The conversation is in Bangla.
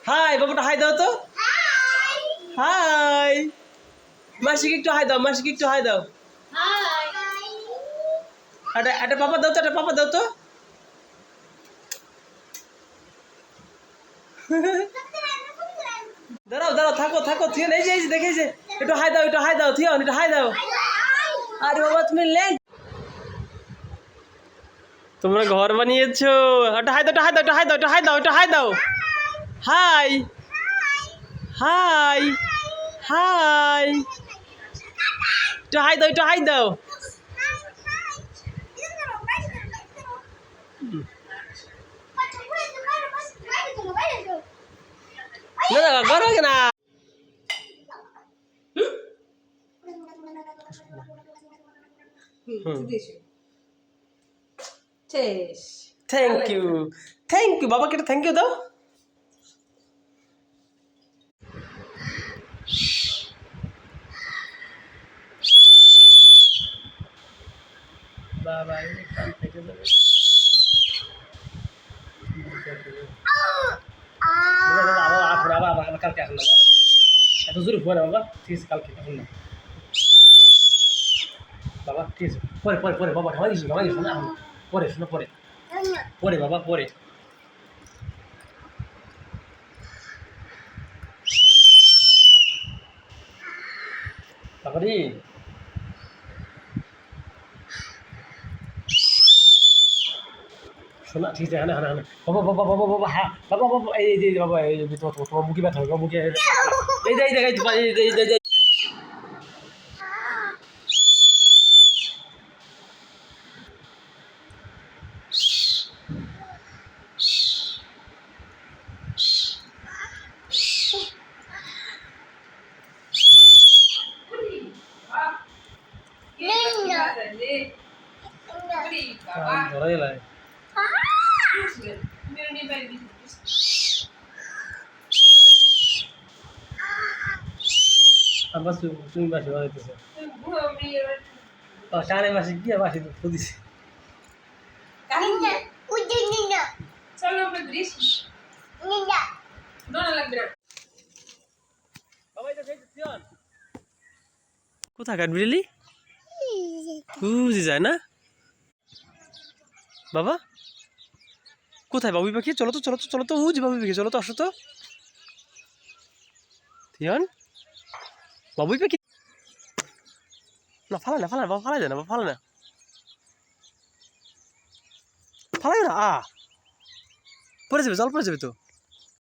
হাই বাবাটা হাই দাও তো। হাই মাসিকে একটু হাই দাও, মাসিকে একটু হাই দাও। একটা পাপা দাও তো, একটা পাপা দাও তো। দাঁড়াও দাঁড়াও, থাকো থাকো থিয়ন, এই যে দেখে যে একটু হাই দাও, একটু হাই দাও থিয়ন, একটু হাই দাও। আরে বাবা তুমি লেট, তোমরা ঘর বানিয়েছো। একটা হাই দাও, একটা হাই দাও, একটা হাই দাও, একটা হাই দাও, একটা হাই দাও। হাই হাই হাই, একটু হাই দাও, একটু হাই দাও। না না ঘর হবে না। থ্যাংক ইউ, থ্যাংক ইউ বাবাকে একটা থ্যাংক ইউ দাও। বাবা কান থেকে যাবে। আবার কালকে আসুন না, এত জোরে পরে বাবা, ঠিক আছে কালকে আসুন না বাবা, ঠিক আছে পরে পরে পরে বাবা, ঘামাই দিস না এখন, পরে শোনো পরে, পরে বাবা পরে। বাবারি শোনা, ঠিক আছে হানা হানা হানা বাবা বাবা বাবা বাবা, হ্যাঁ বাবা বাবা, এই যে বাবা, এই যে তোমার মুখে ব্যথা হবে, মুখে এই যে এই যে ধরাই লাগে। আমার তুমি বাসি বানাইতেছো, কানে বাসি কি বাসি খুদিছে। কোথায় কাট বিড়ালি বুঝি যায় না বাবা, কোথায় বাবুই পাখি? চলো তো চলো তো চলো তো, উজ বাবুই পাখি, চলো তো আসো তো থিয়ন, বাবুই পাখি না, ফালা না ফালা, বাবা ফালাই দেয় না, বাবা ফালা না, ফালাই না, পড়ে যাবে, জল পড়ে যাবে তো।